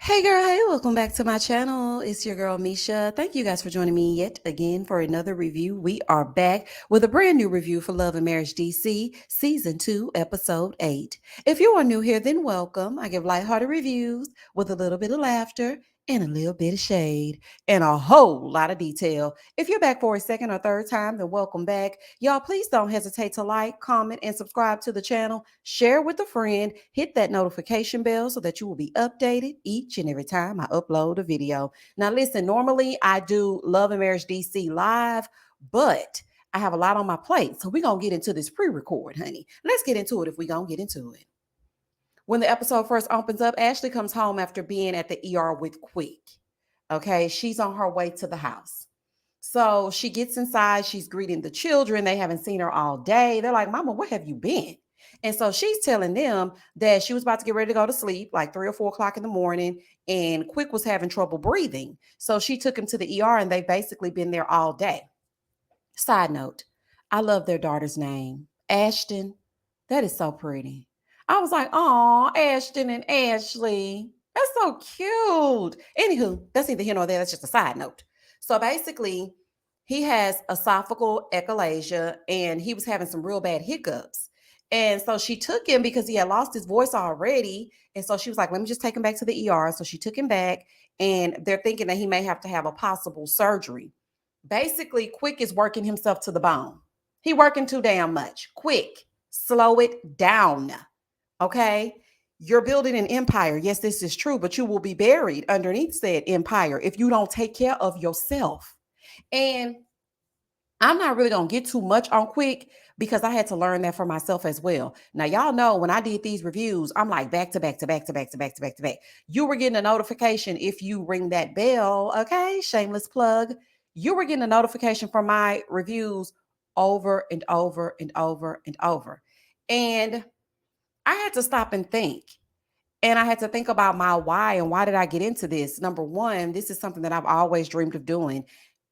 Hey girl, hey, welcome back to my channel. It's your girl Misha. Thank you guys for joining me yet again for another review. We are back with a brand new review for Love and Marriage DC Season 2, Episode 8. If you are new here, then welcome. I give lighthearted reviews with a little bit of laughter and a little bit of shade and a whole lot of detail. If you're back for a second or third time, then welcome back. Y'all, please don't hesitate to like, comment, and subscribe to the channel. Share with a friend. Hit that notification bell so that you will be updated each and every time I upload a video. Now, listen, normally I do Love and Marriage DC live, but I have a lot on my plate. So we're going to get into this pre-record, honey. Let's get into it if we're going to get into it. When the episode first opens up, Ashley comes home after being at the ER with Quick. Okay, she's on her way to the house. So she gets inside, she's greeting the children. They haven't seen her all day. They're like, Mama, where have you been? And so she's telling them that she was about to get ready to go to sleep, like 3 or 4 o'clock in the morning, and Quick was having trouble breathing. So she took him to the ER, and they've basically been there all day. Side note, I love their daughter's name, Ashton. That is so pretty. I was like, oh, Ashton and Ashley. That's so cute. Anywho, that's neither here nor there. That's just a side note. So basically, he has esophageal echolalia and he was having some real bad hiccups. And so she took him because he had lost his voice already. And so she was like, let me just take him back to the ER. So she took him back, and they're thinking that he may have to have a possible surgery. Basically, Quick is working himself to the bone. He working too damn much. Quick, slow it down. Okay? You're building an empire. Yes, this is true, but you will be buried underneath said empire if you don't take care of yourself. And I'm not really going to get too much on Quick because I had to learn that for myself as well. Now, y'all know when I did these reviews, I'm like back to back to back to back to back to back to back. You were getting a notification if you ring that bell. Okay, shameless plug. You were getting a notification from my reviews over and over and over and over. And I had to stop and think. And I had to think about my why and why did I get into this? Number one, this is something that I've always dreamed of doing.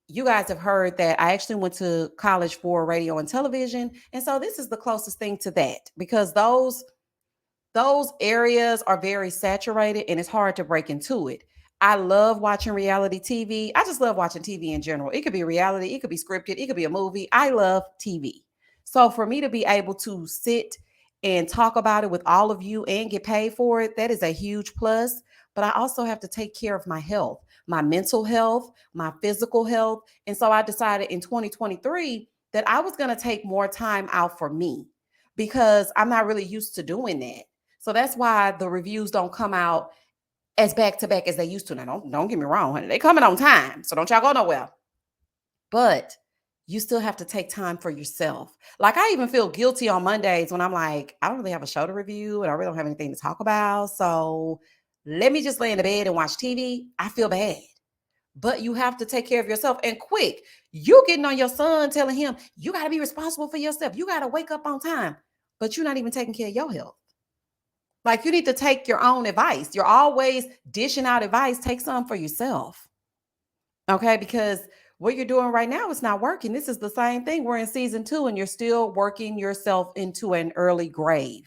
You guys have heard that I actually went to college for radio and television. And so this is the closest thing to that because those areas are very saturated and it's hard to break into it. I love watching reality TV. I just love watching TV in general. It could be reality, it could be scripted, it could be a movie. I love TV. So for me to be able to sit and talk about it with all of you and get paid for it, that is a huge plus. But I also have to take care of my health, my mental health, my physical health. And so I decided in 2023 that I was going to take more time out for me because I'm not really used to doing that. So that's why the reviews don't come out as back to back as they used to. Now, don't get me wrong, honey. They coming on time. So don't y'all go nowhere. But you still have to take time for yourself. Like I even feel guilty on Mondays when I'm like, I don't really have a show to review and I really don't have anything to talk about. So let me just lay in the bed and watch TV. I feel bad. But you have to take care of yourself. And Quick, you getting on your son telling him, you got to be responsible for yourself. You got to wake up on time. But you're not even taking care of your health. Like you need to take your own advice. You're always dishing out advice. Take some for yourself. Okay. Because what you're doing right now is not working. This is the same thing. We're in season 2 and you're still working yourself into an early grave.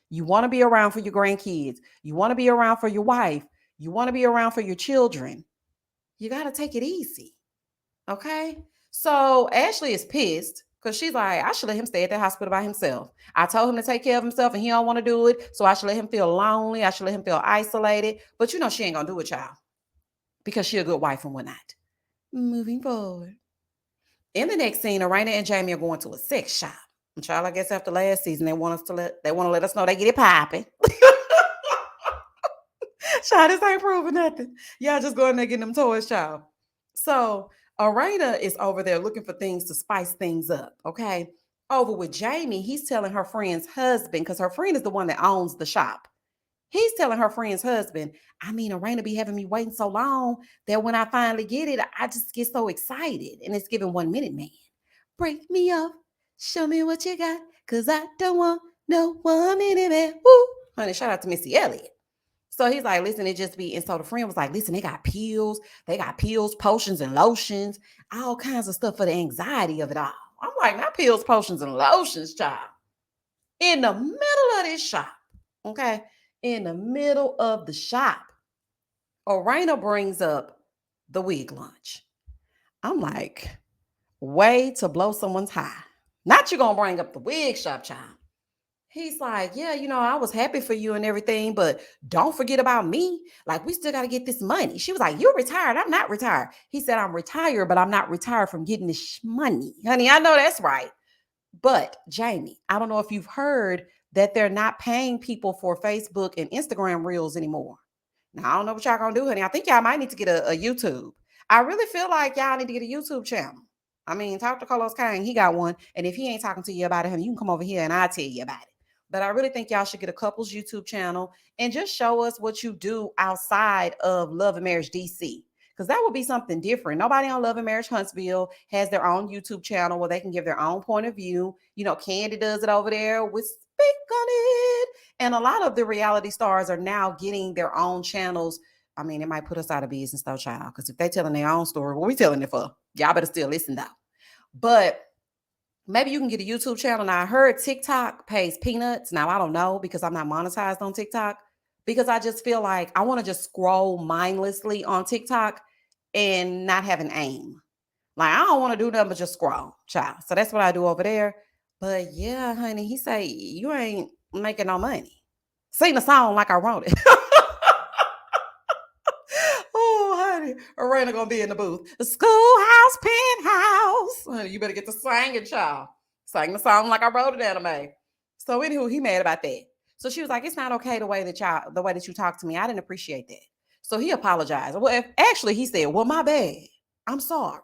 You want to be around for your grandkids. You want to be around for your wife. You want to be around for your children. You got to take it easy. Okay. So Ashley is pissed because she's like, I should let him stay at the hospital by himself. I told him to take care of himself and he don't want to do it. So I should let him feel lonely. I should let him feel isolated. But you know, she ain't going to do it, y'all, because she a good wife and whatnot. Moving forward. In the next scene, Arena and Jamie are going to a sex shop. And child, I guess after last season, they want to let us know they get it popping. Child, this ain't proving nothing. Y'all just go in there getting them toys, child. So Arena is over there looking for things to spice things up. Okay. Over with Jamie, he's telling her friend's husband, because her friend is the one that owns the shop. He's telling her friend's husband, I mean, Arena be having me waiting so long that when I finally get it, I just get so excited. And it's giving 1 minute, man. Break me off. Show me what you got. Cause I don't want no 1 minute, man. Woo. Honey, shout out to Missy Elliott. So he's like, listen, it just be, and so the friend was like, listen, they got pills, potions, and lotions, all kinds of stuff for the anxiety of it all. I'm like, not pills, potions, and lotions, child. In the middle of this shop, okay? In the middle of the shop. Orana brings up the wig lunch. I'm like, way to blow someone's high. Not you gonna bring up the wig shop, child. He's like, yeah, I was happy for you and everything, but don't forget about me. Like, we still got to get this money. She was like, you're retired. I'm not retired. He said, I'm retired, but I'm not retired from getting this money. Honey, I know that's right. But Jamie, I don't know if you've heard that they're not paying people for Facebook and Instagram reels anymore. Now, I don't know what y'all gonna do, honey. I think y'all might need to get a YouTube. I really feel like y'all need to get a YouTube channel. I mean, talk to Carlos Kane. He got one. And if he ain't talking to you about it, honey, you can come over here and I'll tell you about it. But I really think y'all should get a couple's YouTube channel and just show us what you do outside of Love and Marriage DC. Because that would be something different. Nobody on Love and Marriage Huntsville has their own YouTube channel where they can give their own point of view. Candy does it over there with Speak on It. And a lot of the reality stars are now getting their own channels. I mean, it might put us out of business though, child. Because if they're telling their own story, what we telling it for? Y'all better still listen though. But maybe you can get a YouTube channel. Now I heard TikTok pays peanuts. Now I don't know because I'm not monetized on TikTok. Because I just feel like I want to just scroll mindlessly on TikTok and not have an aim. Like I don't want to do nothing but just scroll, child. So that's what I do over there. But yeah, honey, he say you ain't making no money. Sing the song like I wrote it. Oh, honey, Arena gonna be in the booth. The schoolhouse penthouse. Honey, you better get to singing, child. Sing the song like I wrote it, anime. So anywho, he mad about that. So she was like, "It's not okay the way that you talk to me. I didn't appreciate that." So he apologized. Well, actually, he said, "Well, my bad. I'm sorry."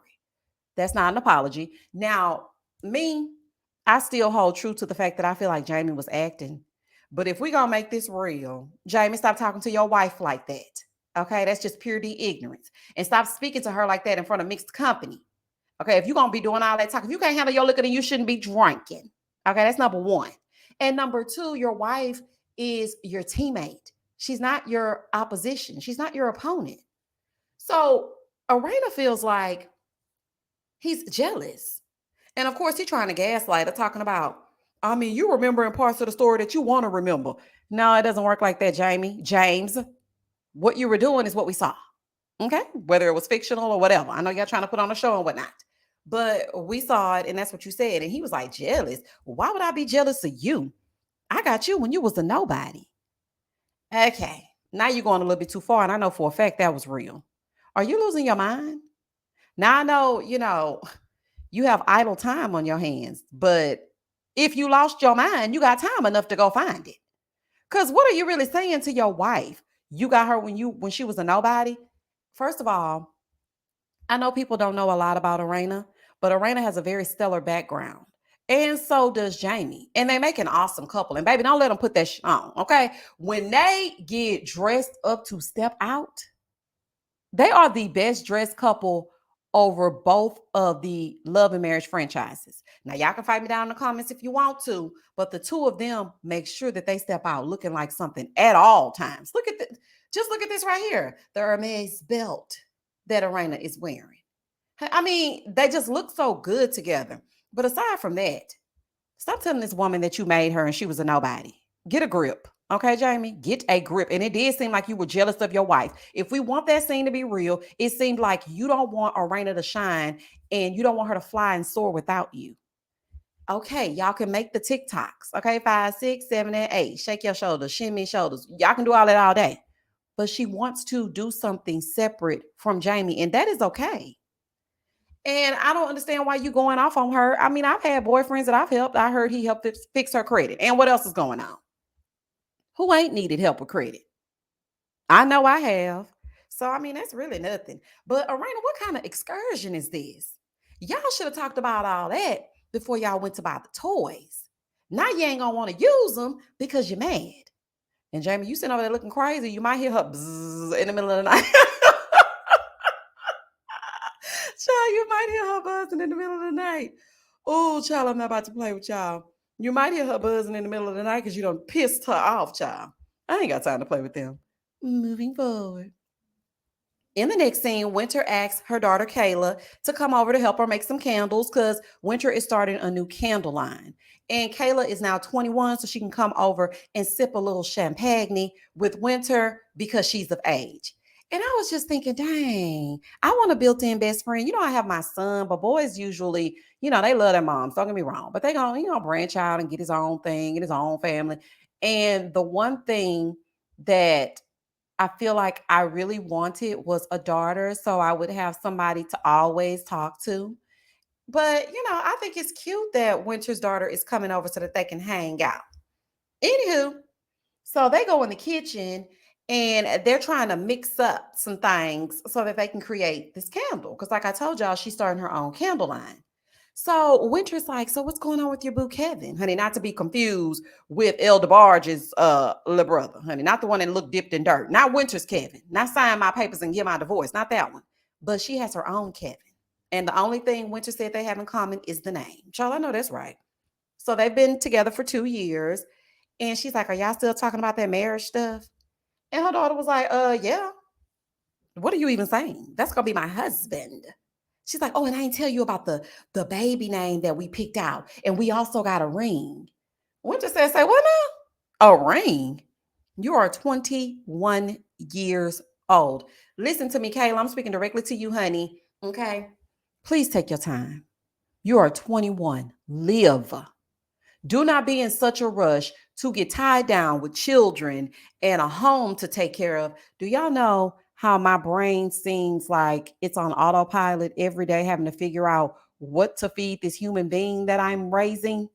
That's not an apology. Now, me, I still hold true to the fact that I feel like Jamie was acting. But if we gonna make this real, Jamie, stop talking to your wife like that. Okay, that's just pure D ignorance. And stop speaking to her like that in front of mixed company. Okay, if you're gonna be doing all that talk, if you can't handle your liquor, then you shouldn't be drinking. Okay, that's number one. And number two, your wife is your teammate. She's not your opposition. She's not your opponent. So Arena feels like he's jealous. And of course, he's trying to gaslight her, talking about, I mean, you remembering parts of the story that you want to remember. No, it doesn't work like that, Jamie. James, what you were doing is what we saw. Okay. Whether it was fictional or whatever. I know y'all trying to put on a show and whatnot. But we saw it, and that's what you said. And he was like, jealous. Why would I be jealous of you? I got you when you was a nobody. Okay. Now you're going a little bit too far, and I know for a fact that was real. Are you losing your mind? Now I know, you have idle time on your hands, but if you lost your mind, you got time enough to go find it. Cause what are you really saying to your wife? You got her when she was a nobody. First of all, I know people don't know a lot about Arena, but Arena has a very stellar background. And so does Jamie. And they make an awesome couple. And baby, don't let them put that on. Okay. When they get dressed up to step out, they are the best dressed couple over both of the Love and Marriage franchises. Now, y'all can fight me down in the comments if you want to, but the two of them make sure that they step out looking like something at all times. Just look at this right here, the Hermes belt that Arena is wearing. I mean, they just look so good together. But aside from that, stop telling this woman that you made her and she was a nobody. Get a grip. Okay, Jamie, get a grip. And it did seem like you were jealous of your wife. If we want that scene to be real, it seemed like you don't want Arena to shine and you don't want her to fly and soar without you. Okay, y'all can make the TikToks. Okay, 5, 6, 7, and 8. Shake your shoulders, shimmy shoulders. Y'all can do all that all day. But she wants to do something separate from Jamie, and that is okay. And I don't understand why you going off on her. I mean, I've had boyfriends that I've helped. I heard he helped fix her credit. And what else is going on? Who ain't needed help with credit? I know I have. So I mean, that's really nothing. But Arena, what kind of excursion is this? Y'all should have talked about all that before y'all went to buy the toys. Now you ain't gonna want to use them because you're mad. And Jamie, you sitting over there looking crazy. You might hear her bzzz in the middle of the night. Child, you might hear her buzzing in the middle of the night. Oh, child, I'm not about to play with y'all. You might hear her buzzing in the middle of the night because you done pissed her off, child. I ain't got time to play with them. Moving forward. In the next scene, Winter asks her daughter Kayla to come over to help her make some candles because Winter is starting a new candle line. And Kayla is now 21, so she can come over and sip a little champagne with Winter because she's of age. And I was just thinking, dang, I want a built-in best friend. I have my son, but boys usually, they love their moms. Don't get me wrong, but they gonna, branch out and get his own thing, get his own family. And the one thing that I feel like I really wanted was a daughter, so I would have somebody to always talk to. But I think it's cute that Winter's daughter is coming over so that they can hang out. Anywho, so they go in the kitchen and they're trying to mix up some things so that they can create this candle. Because, like I told y'all, she's starting her own candle line. So Winter's like, so what's going on with your boo Kevin? Honey, not to be confused with El DeBarge's little brother, honey. Not the one that looked dipped in dirt. Not Winter's Kevin. Not sign my papers and get my divorce. Not that one. But she has her own Kevin. And the only thing Winter said they have in common is the name. Child, I know that's right. So they've been together for 2 years. And she's like, are y'all still talking about that marriage stuff? And her daughter was like, yeah. What are you even saying? That's gonna be my husband. She's like, oh, and I ain't tell you about the baby name that we picked out. And we also got a ring. Winter said, say what now? A ring. You are 21 years old. Listen to me, Kayla. I'm speaking directly to you, honey. Okay. Please take your time. You are 21. Live. Do not be in such a rush to get tied down with children and a home to take care of. Do y'all know how my brain seems like it's on autopilot every day, having to figure out what to feed this human being that I'm raising?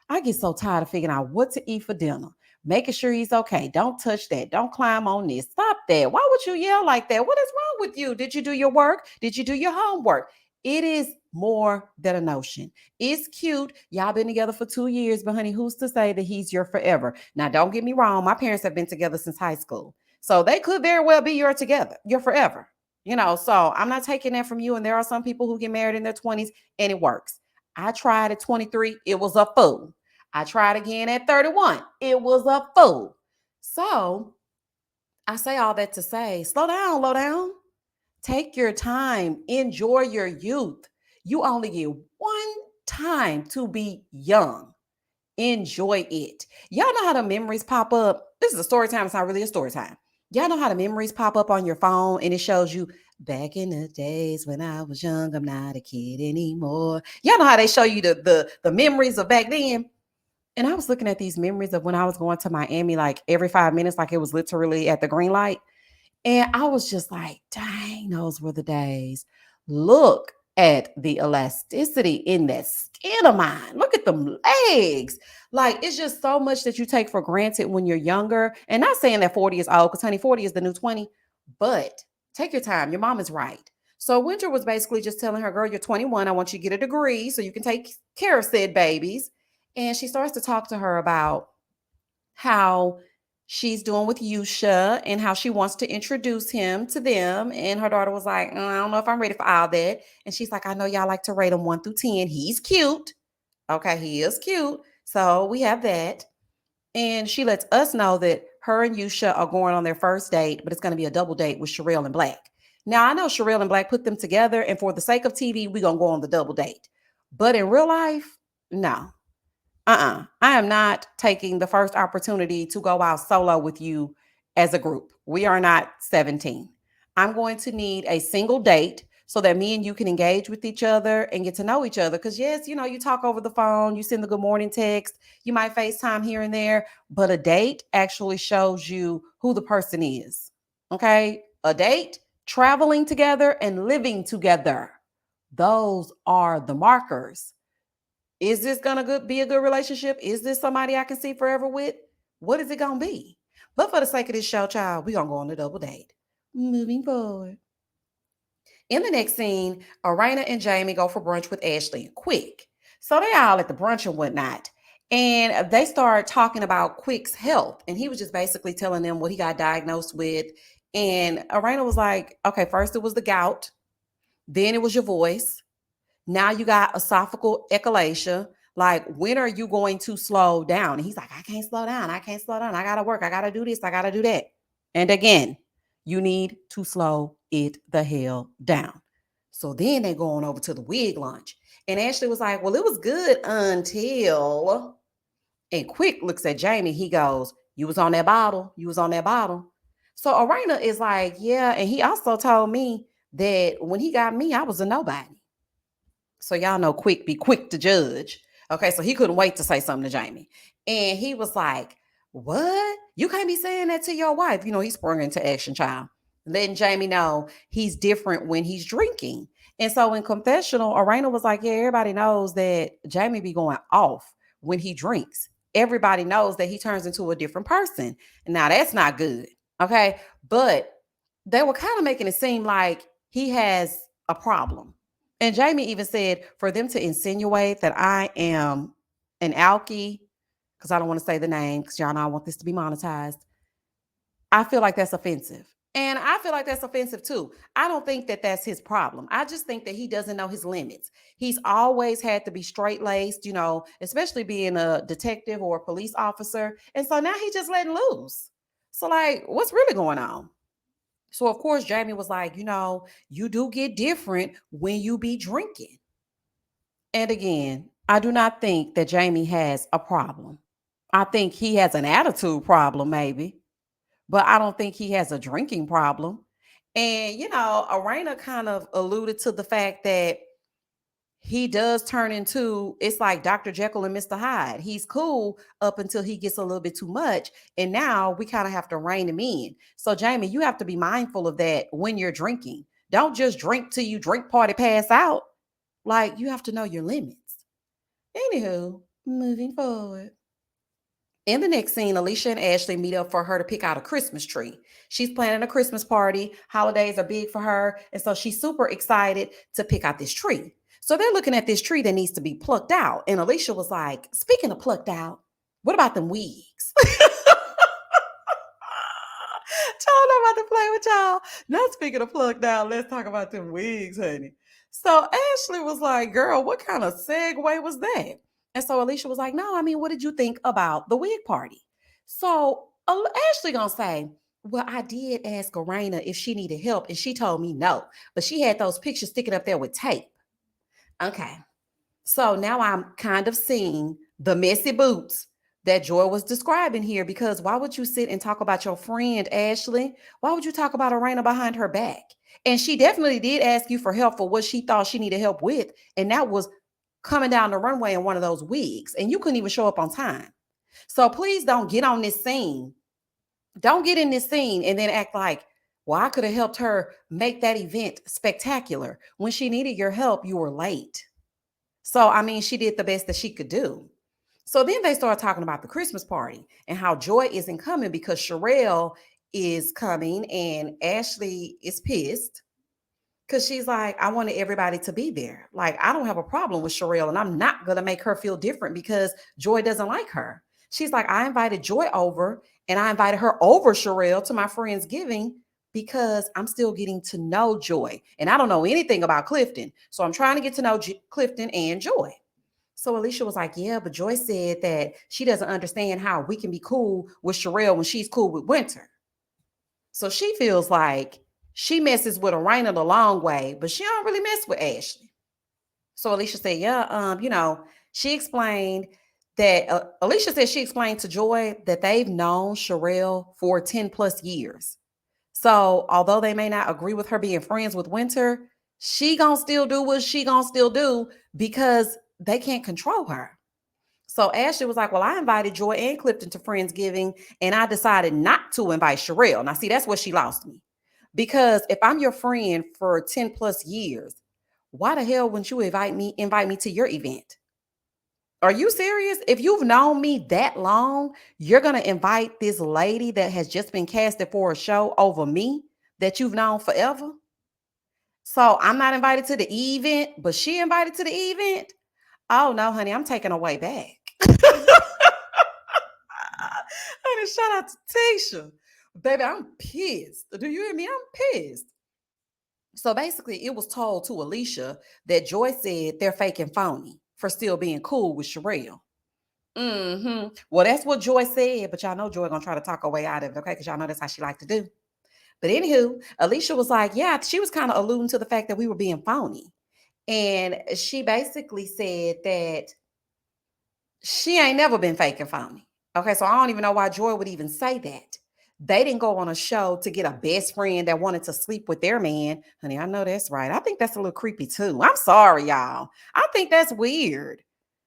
I get so tired of figuring out what to eat for dinner, making sure he's okay. Don't touch that. Don't climb on this. Stop that. Why would you yell like that? What is wrong with you? Did you do your work? Did you do your homework? It is more than a notion. It's cute. Y'all been together for 2 years, but honey, who's to say that he's your forever? Now, don't get me wrong. My parents have been together since high school. So they could very well be your together, your forever. So I'm not taking that from you. And there are some people who get married in their 20s and it works. I tried at 23, it was a fool. I tried again at 31, it was a fool. So I say all that to say, slow down, low down. Take your time, enjoy your youth. You only get one time to be young. Enjoy it. Y'all know how the memories pop up. This is a story time. It's not really a story time. Y'all know how the memories pop up on your phone and it shows you back in the days when I was young, I'm not a kid anymore. Y'all know how they show you the memories of back then. And I was looking at these memories of when I was going to Miami like every 5 minutes, like it was literally at the green light. And I was just like, dang, those were the days. Look at the elasticity in that skin of mine. Look at them legs. Like, it's just so much that you take for granted when you're younger. And not saying that 40 is old, because honey, 40 is the new 20, but take your time. Your mom is right. So Winter was basically just telling her, girl, you're 21. I want you to get a degree so you can take care of said babies. And she starts to talk to her about how she's doing with Yusha and how she wants to introduce him to them. And her daughter was like, I don't know if I'm ready for all that. And she's like, I know y'all like to rate him 1 through 10. He's cute. Okay, he is cute. So we have that. And she lets us know that her and Yusha are going on their first date, but it's going to be a double date with Sherelle and Black. Now, I know Sherelle and Black put them together, and for the sake of TV, we're going to go on the double date. But in real life, no. I am not taking the first opportunity to go out solo with you as a group. We are not 17. I'm going to need a single date so that me and you can engage with each other and get to know each other. Because, yes, you talk over the phone, you send the good morning text, you might FaceTime here and there, but a date actually shows you who the person is. Okay? A date, traveling together, and living together. Those are the markers. Is this gonna be a good relationship? Is this somebody I can see forever with? What is it gonna be? But for the sake of this show, child, we're gonna go on a double date. Moving forward. In the next scene, Arena and Jamie go for brunch with Ashley. Quick. So they all at the brunch and whatnot. And they start talking about Quick's health. And he was just basically telling them what he got diagnosed with. And Arena was like, okay, first it was the gout, then it was your voice. Now you got esophageal echolalia. Like, when are you going to slow down? And he's like, I can't slow down. I can't slow down. I got to work. I got to do this. I got to do that. And again, you need to slow it the hell down. So then they go on over to the wig lunch. And Ashley was like, well, it was good until. And Quick looks at Jamie. He goes, you was on that bottle. You was on that bottle. So Arena is like, yeah, and he also told me that when he got me, I was a nobody. So y'all know quick be quick to judge. Okay, so he couldn't wait to say something to Jamie. And he was like, what? You can't be saying that to your wife. He sprung into action, child. Letting Jamie know he's different when he's drinking. And so in confessional, Arena was like, yeah, everybody knows that Jamie be going off when he drinks. Everybody knows that he turns into a different person. Now that's not good. Okay. But they were kind of making it seem like he has a problem. And Jamie even said for them to insinuate that I am an alkie, because I don't want to say the name, because y'all know I want this to be monetized. I feel like that's offensive. And I feel like that's offensive too. I don't think that that's his problem. I just think that he doesn't know his limits. He's always had to be straight laced, especially being a detective or a police officer. And so now he's just letting loose. So, like, what's really going on? So, of course, Jamie was like, you do get different when you be drinking. And again, I do not think that Jamie has a problem. I think he has an attitude problem, maybe, but I don't think he has a drinking problem. And, Arena kind of alluded to the fact that he does turn into, it's like Dr. Jekyll and Mr. Hyde. He's cool up until he gets a little bit too much. And now we kind of have to rein him in. So, Jamie, you have to be mindful of that when you're drinking. Don't just drink till you drink party pass out. Like, you have to know your limits. Anywho, moving forward. In the next scene, Alicia and Ashley meet up for her to pick out a Christmas tree. She's planning a Christmas party. Holidays are big for her. And so she's super excited to pick out this tree. So they're looking at this tree that needs to be plucked out. And Alicia was like, speaking of plucked out, what about them wigs? Y'all know about to play with y'all. Not speaking of plucked out, let's talk about them wigs, honey. So Ashley was like, girl, what kind of segue was that? And so Alicia was like, no, I mean, what did you think about the wig party? So Ashley gonna say, well, I did ask Arena if she needed help, and she told me no. But she had those pictures sticking up there with tape. Okay. So now I'm kind of seeing the messy boots that Joy was describing here, because why would you sit and talk about your friend Ashley? Why would you talk about Arena behind her back? And she definitely did ask you for help for what she thought she needed help with. And that was coming down the runway in one of those wigs. And you couldn't even show up on time. So please don't get on this scene. Don't get in this scene and then act like, well, I could have helped her make that event spectacular. When she needed your help, you were late. So, I mean, she did the best that she could do. So then they started talking about the Christmas party and how Joy isn't coming because Sherelle is coming and Ashley is pissed because she's like, I wanted everybody to be there. Like, I don't have a problem with Sherelle and I'm not going to make her feel different because Joy doesn't like her. She's like, I invited Joy over and I invited her over Sherelle to my friend's giving because I'm still getting to know Joy. And I don't know anything about Clifton. So I'm trying to get to know Clifton and Joy. So Alicia was like, yeah, but Joy said that she doesn't understand how we can be cool with Sherelle when she's cool with Winter. So she feels like she messes with Arena the long way, but she don't really mess with Ashley. So Alicia said, yeah, she explained that Alicia said she explained to Joy that they've known Sherelle for 10 plus years. So although they may not agree with her being friends with Winter, she gonna still do what she gonna still do because they can't control her. So Ashley was like, well, I invited Joy and Clifton to Friendsgiving, and I decided not to invite Sherelle. Now, see, that's where she lost me. Because if I'm your friend for 10 plus years, why the hell wouldn't you invite me to your event? Are you serious? If you've known me that long, you're going to invite this lady that has just been casted for a show over me that you've known forever? So I'm not invited to the event, but she invited to the event? Oh, no, honey, I'm taking her way back. Honey, shout out to Tasha. Baby, I'm pissed. Do you hear me? I'm pissed. So basically, it was told to Alicia that Joy said they're fake and phony for still being cool with Sherelle. Well, that's what Joy said, but y'all know Joy gonna try to talk her way out of it, okay? Because y'all know that's how she like to do. But anywho, Alicia was like, yeah, she was kind of alluding to the fact that we were being phony. And she basically said that she ain't never been fake and phony. Okay, so I don't even know why Joy would even say that. They didn't go on a show to get a best friend that wanted to sleep with their man. Honey, I know that's right. I think that's a little creepy too. I'm sorry, y'all. I think that's weird.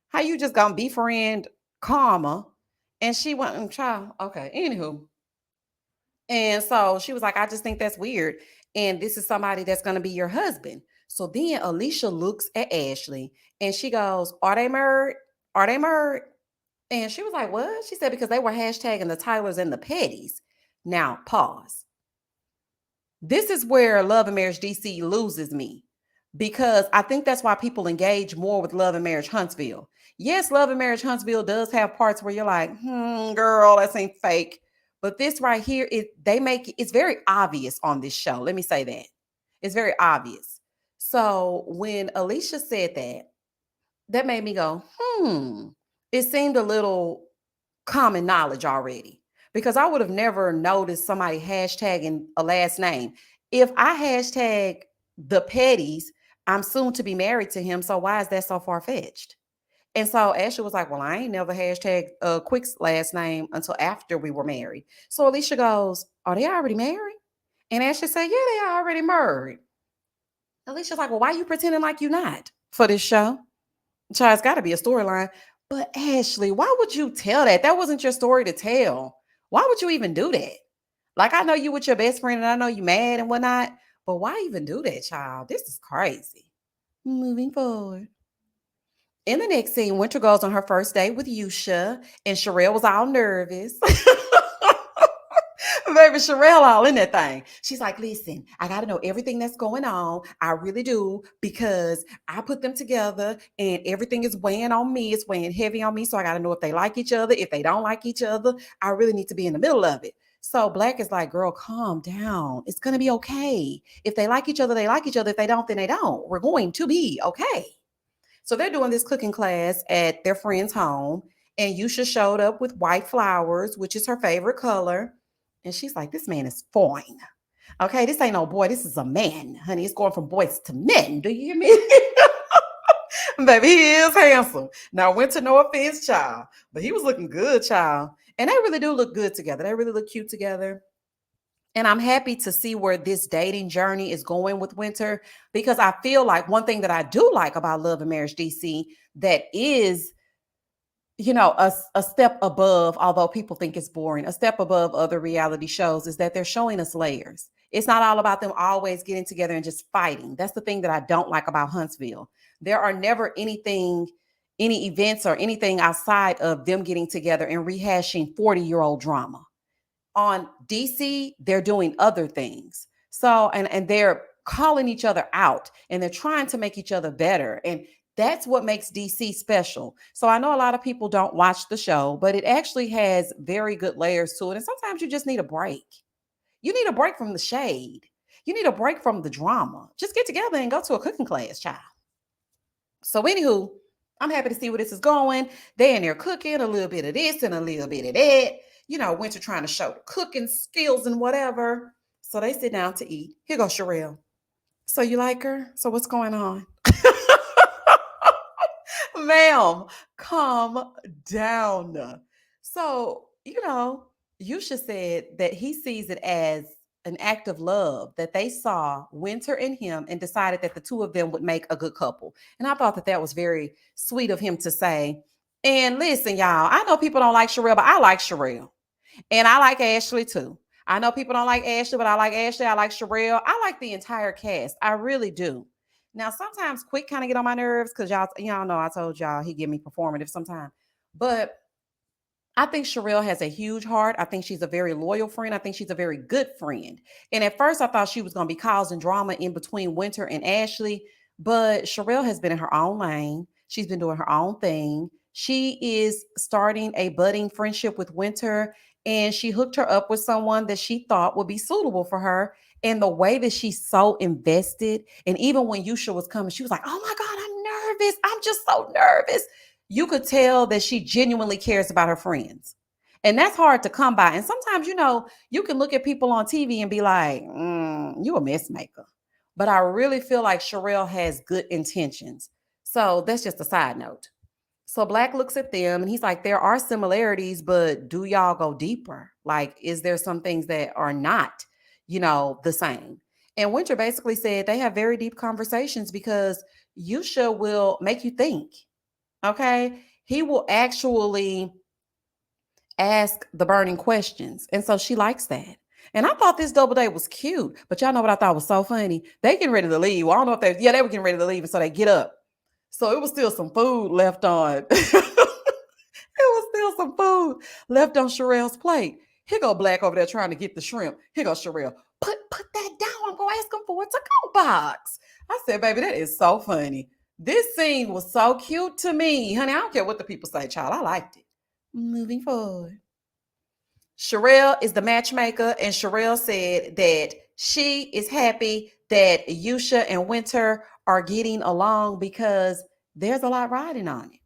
How you just gonna befriend Karma? And she went and child. Okay, anywho. And so she was like, I just think that's weird. And this is somebody that's gonna be your husband. So then Alicia looks at Ashley and she goes, are they married? Are they married? And she was like, what? She said, because they were hashtagging the Tylers and the Pettys. Now, pause. This is where Love and Marriage DC loses me because I think that's why people engage more with Love and Marriage Huntsville. Yes, Love and Marriage Huntsville does have parts where you're like, girl, that seems fake. But this right here, it's very obvious on this show. Let me say that. It's very obvious. So when Alicia said that, that made me go, It seemed a little common knowledge already because I would have never noticed somebody hashtagging a last name. If I hashtag the Petties, I'm soon to be married to him. So why is that so far fetched? And so Ashley was like, well, I ain't never hashtag Quick's last name until after we were married. So Alicia goes, are they already married? And Ashley said, yeah, they are already married. Alicia's like, well, why are you pretending like you're not for this show? Child, it's got to be a storyline. But Ashley, why would you tell that? That wasn't your story to tell. Why would you even do that? Like, I know you with your best friend and I know you mad and whatnot, but why even do that, child? This is crazy. Moving forward. In the next scene, Winter goes on her first date with Yusha, and Sherelle was all nervous. Baby Sherelle all in that thing. She's like, listen, I got to know everything that's going on. I really do because I put them together and everything is weighing on me. It's weighing heavy on me. So I got to know if they like each other. If they don't like each other, I really need to be in the middle of it. So Black is like, girl, calm down. It's going to be okay. If they like each other, they like each other. If they don't, then they don't. We're going to be okay. So they're doing this cooking class at their friend's home. And Yusha showed up with white flowers, which is her favorite color. And she's like, this man is fine. Okay, this ain't no boy. This is a man, honey. It's going from boys to men. Do you hear me? Baby, he is handsome. Now, Winter, no offense, child, but he was looking good, child. And they really do look good together. They really look cute together. And I'm happy to see where this dating journey is going with Winter because I feel like one thing that I do like about Love and Marriage DC that is, a step above, although people think it's boring, a step above other reality shows is that they're showing us layers. It's not all about them always getting together and just fighting. That's the thing that I don't like about Huntsville. There are never any events or anything outside of them getting together and rehashing 40-year-old drama. On DC, they're doing other things. So, and they're calling each other out and they're trying to make each other better. And that's what makes DC special. So I know a lot of people don't watch the show, but it actually has very good layers to it. And sometimes you just need a break. You need a break from the shade. You need a break from the drama. Just get together and go to a cooking class, child. So, anywho, I'm happy to see where this is going. They in there cooking a little bit of this and a little bit of that. Winter trying to show the cooking skills and whatever. So they sit down to eat. Here goes Sherelle. So you like her? So what's going on? Ma'am, calm down. So, Yusha said that he sees it as an act of love that they saw Winter and him and decided that the two of them would make a good couple. And I thought that that was very sweet of him to say. And listen, y'all, I know people don't like Sherelle, but I like Sherelle. And I like Ashley too. I know people don't like Ashley, but I like Ashley. I like Sherelle. I like the entire cast. I really do. Now, sometimes Quick kind of get on my nerves because y'all know I told y'all he give me performative sometimes. But I think Sherelle has a huge heart. I think she's a very loyal friend. I think she's a very good friend. And at first, I thought she was going to be causing drama in between Winter and Ashley, but Sherelle has been in her own lane. She's been doing her own thing. She is starting a budding friendship with Winter, and she hooked her up with someone that she thought would be suitable for her. And the way that she's so invested, and even when Yusha was coming, she was like, oh my God, I'm nervous. I'm just so nervous. You could tell that she genuinely cares about her friends. And that's hard to come by. And sometimes, you can look at people on TV and be like, you a mess maker. But I really feel like Sherelle has good intentions. So that's just a side note. So Black looks at them and he's like, there are similarities, but do y'all go deeper? Like, is there some things that are not, the same? And Winter basically said they have very deep conversations because Yusha will make you think. Okay. He will actually ask the burning questions. And so she likes that. And I thought this double date was cute, but y'all know what I thought was so funny? They getting ready to leave. Well, I don't know if they were getting ready to leave. And so they get up. So it was still some food left on. Was still some food left on Sherelle's plate. Here go Black over there trying to get the shrimp. Here go Sherelle. Put that down. I'm gonna ask him for a to-go box. I said, baby, that is so funny. This scene was so cute to me. Honey, I don't care what the people say, child. I liked it. Moving forward. Sherelle is the matchmaker, and Sherelle said that she is happy that Yusha and Winter are getting along because there's a lot riding on it.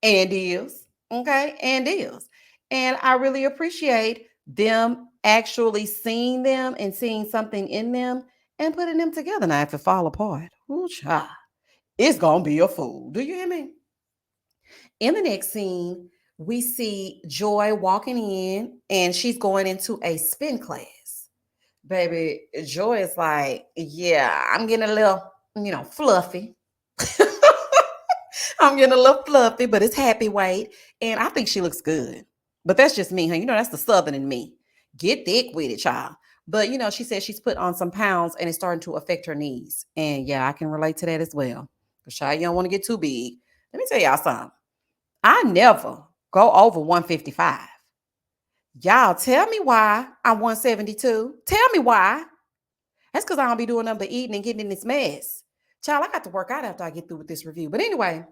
And is. Okay. And is. And I really appreciate them actually seeing them and seeing something in them and putting them together. Now, if it fall apart, ooh, child, it's gonna be a fool. Do you hear me? In the next scene, we see Joi walking in and she's going into a spin class. Baby, Joi is like, yeah, I'm getting a little, fluffy. I'm getting a little fluffy, but it's happy weight. And I think she looks good. But that's just me, huh? That's the Southern in me. Get thick with it, child. But, she said she's put on some pounds and it's starting to affect her knees. And yeah, I can relate to that as well. Because, child, you don't want to get too big. Let me tell y'all something. I never go over 155. Y'all tell me why I'm 172. Tell me why. That's because I don't be doing nothing but eating and getting in this mess. Child, I got to work out after I get through with this review. But anyway,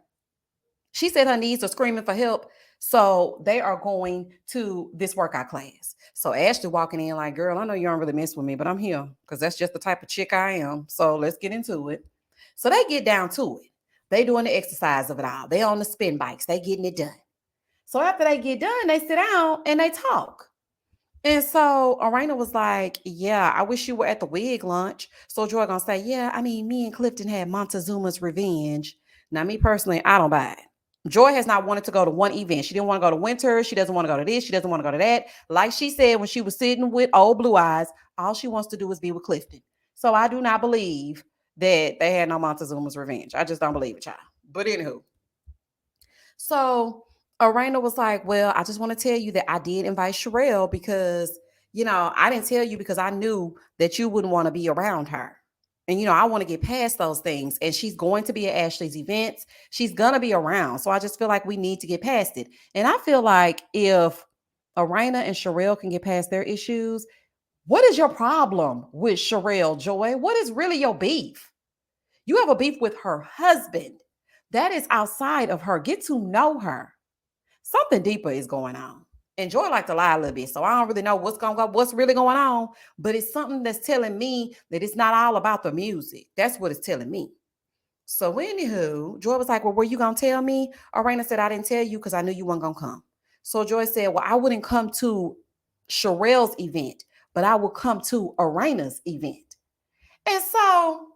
she said her knees are screaming for help. So they are going to this workout class. So Ashley walking in like, girl, I know you don't really mess with me, but I'm here because that's just the type of chick I am. So let's get into it. So they get down to it. They doing the exercise of it all. They on the spin bikes. They getting it done. So after they get done, they sit down and they talk. And so Arena was like, yeah, I wish you were at the wig lunch. So Joy gonna say, yeah, I mean, me and Clifton had Montezuma's Revenge. Now, me personally, I don't buy it. Joy has not wanted to go to one event. She didn't want to go to Winter. She doesn't want to go to this. She doesn't want to go to that. Like she said when she was sitting with old Blue Eyes, all she wants to do is be with Clifton. So I do not believe that they had no Montezuma's Revenge. I just don't believe it, child. But anywho, so Arena was like, well, I just want to tell you that I did invite Sherelle because, I didn't tell you because I knew that you wouldn't want to be around her. And, I want to get past those things. And she's going to be at Ashley's events. She's going to be around. So I just feel like we need to get past it. And I feel like if Arena and Sherelle can get past their issues, what is your problem with Sherelle, Joy? What is really your beef? You have a beef with her husband. That is outside of her. Get to know her. Something deeper is going on. And Joy like to lie a little bit, so I don't really know what's really going on. But it's something that's telling me that it's not all about the music. That's what it's telling me. So anywho, Joy was like, well, were you gonna tell me? Arena said, I didn't tell you because I knew you weren't gonna come. So Joy said, well, I wouldn't come to Sherelle's event, but I would come to Arena's event. And so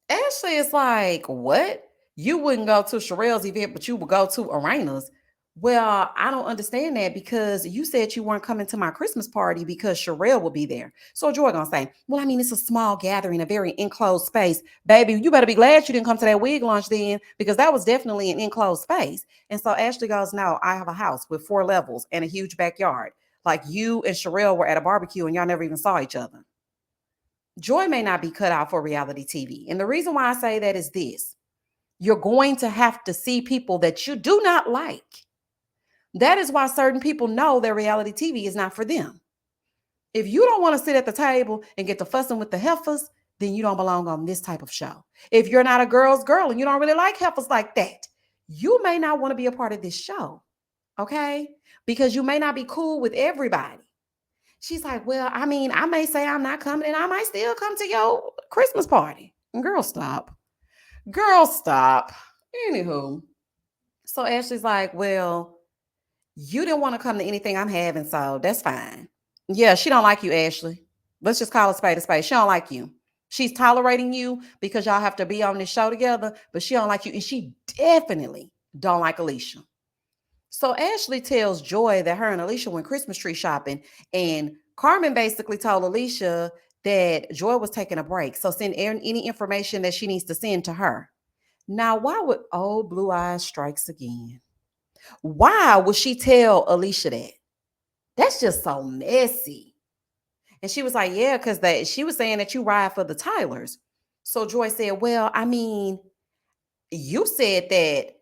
Ashley is like, what? You wouldn't go to Sherelle's event, but you would go to Arena's. Well, I don't understand that because you said you weren't coming to my Christmas party because Sherelle will be there. So Joy gonna say, well, I mean, it's a small gathering, a very enclosed space. Baby, you better be glad you didn't come to that wig lunch then because that was definitely an enclosed space. And so Ashley goes, no, I have a house with 4 levels and a huge backyard. Like you and Sherelle were at a barbecue and y'all never even saw each other. Joy may not be cut out for reality TV. And the reason why I say that is this. You're going to have to see people that you do not like. That is why certain people know that reality TV is not for them. If you don't want to sit at the table and get to fussing with the heifers, then you don't belong on this type of show. If you're not a girl's girl and you don't really like heifers like that, you may not want to be a part of this show. Okay? Because you may not be cool with everybody. She's like, well, I mean, I may say I'm not coming and I might still come to your Christmas party. Girl, stop. Girl, stop. Anywho, so Ashley's like, well, you didn't want to come to anything I'm having, so that's fine. Yeah, she don't like you, Ashley. Let's just call a spade a spade. She don't like you. She's tolerating you because y'all have to be on this show together, but she don't like you. And she definitely don't like Alicia. So Ashley tells Joi that her and Alicia went Christmas tree shopping, and Carmen basically told Alicia that Joi was taking a break. So send any information that she needs to send to her. Now, why would old Blue Eyes strikes again? Why would she tell Alicia that? That's just so messy. And she was like, yeah, because she was saying that you ride for the Tylers. So Joi said, well, I mean, you said that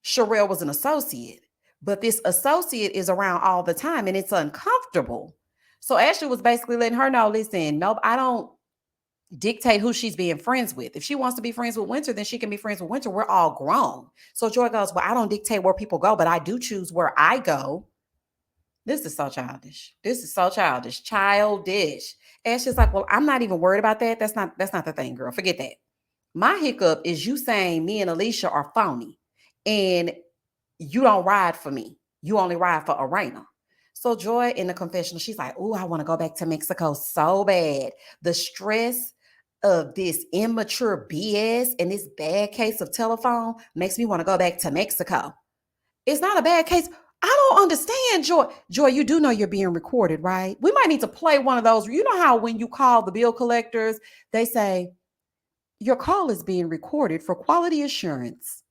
Sherelle was an associate, but this associate is around all the time and it's uncomfortable. So Ashley was basically letting her know, listen, nope, I don't dictate who she's being friends with. If she wants to be friends with Winter, then she can be friends with Winter. We're all grown. So Joi goes, well, I don't dictate where people go, but I do choose where I go. This is so childish. This is so childish. Childish. Ashley's like, well, I'm not even worried about that. That's not the thing, girl. Forget that. My hiccup is you saying me and Alicia are phony. And you don't ride for me. You only ride for Arena. So Joi in the confessional, she's like, oh, I want to go back to Mexico so bad. The stress of this immature BS and this bad case of telephone makes me want to go back to Mexico. It's not a bad case. I don't understand, Joi. Joi, you do know you're being recorded, right? We might need to play one of those. You know how when you call the bill collectors, they say, your call is being recorded for quality assurance.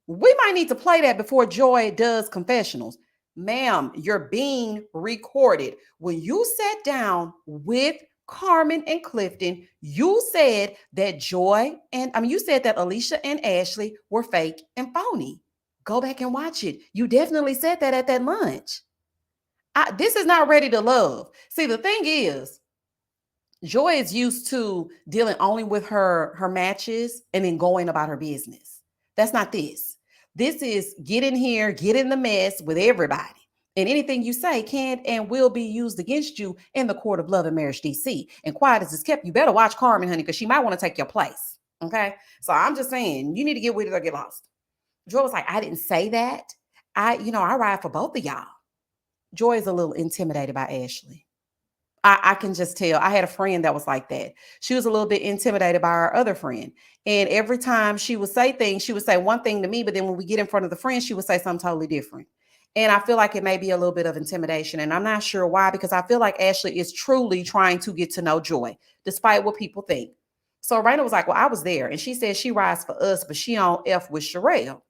We might need to play that before Joi does confessionals. Ma'am, you're being recorded. When you sat down with Carmen and Clifton, you said that you said that Alicia and Ashley were fake and phony. Go back and watch it. You definitely said that at that lunch. This is not ready to love. See, the thing is, Joi is used to dealing only with her matches and then going about her business. That's not this. This is get in here, get in the mess with everybody. And anything you say can and will be used against you in the court of love and marriage DC. And quiet as it's kept, you better watch Carmen, honey, because she might want to take your place. Okay. So I'm just saying, you need to get with it or get lost. Joi was like, I didn't say that. I ride for both of y'all. Joi is a little intimidated by Ashley. I can just tell. I had a friend that was like that. She was a little bit intimidated by our other friend. And every time she would say things, she would say one thing to me, but then when we get in front of the friend, she would say something totally different. And I feel like it may be a little bit of intimidation. And I'm not sure why, because I feel like Ashley is truly trying to get to know Joi, despite what people think. So Raina was like, well, I was there. And she said she rides for us, but she on F with Sherelle.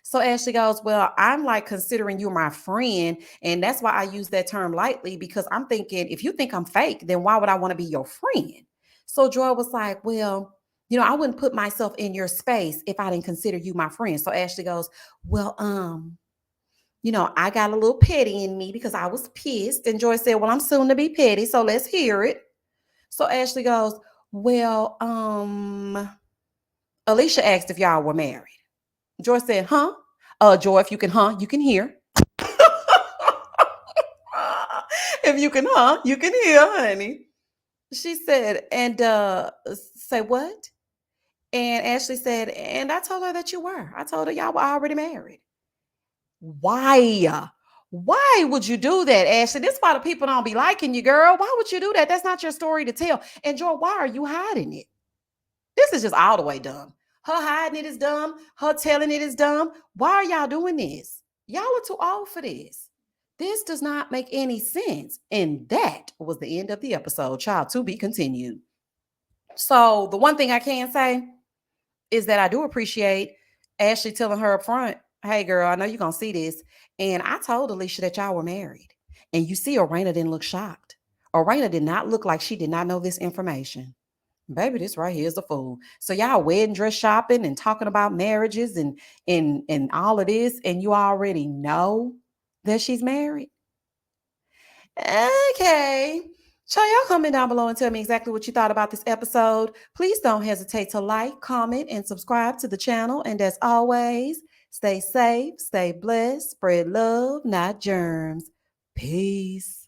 So Ashley goes, well, I'm like considering you my friend. And that's why I use that term lightly, because I'm thinking, if you think I'm fake, then why would I want to be your friend? So Joi was like, well, I wouldn't put myself in your space if I didn't consider you my friend. So Ashley goes, well, I got a little petty in me because I was pissed. And Joi said, well, I'm soon to be petty. So let's hear it. So Ashley goes, well, Alicia asked if y'all were married. Joi said, huh? Joi, if you can hear. If you can hear, honey. She said, and say what? And Ashley said, and I told her that you were. I told her y'all were already married. Why? Why would you do that, Ashley? This is why the people don't be liking you, girl. Why would you do that? That's not your story to tell. And Joi, why are you hiding it? This is just all the way dumb. Her hiding it is dumb. Her telling it is dumb. Why are y'all doing this? Y'all are too old for this. This does not make any sense. And that was the end of the episode. Child, to be continued. So the one thing I can say is that I do appreciate Ashley telling her up front, hey girl, I know you're going to see this. And I told Alicia that y'all were married. And you see, Arena didn't look shocked. Arena did not look like she did not know this information. Baby, this right here is a fool. So y'all wedding dress shopping and talking about marriages and all of this, and you already know that she's married. Okay. So y'all comment down below and tell me exactly what you thought about this episode. Please don't hesitate to like, comment, and subscribe to the channel. And as always, stay safe, stay blessed, spread love, not germs. Peace.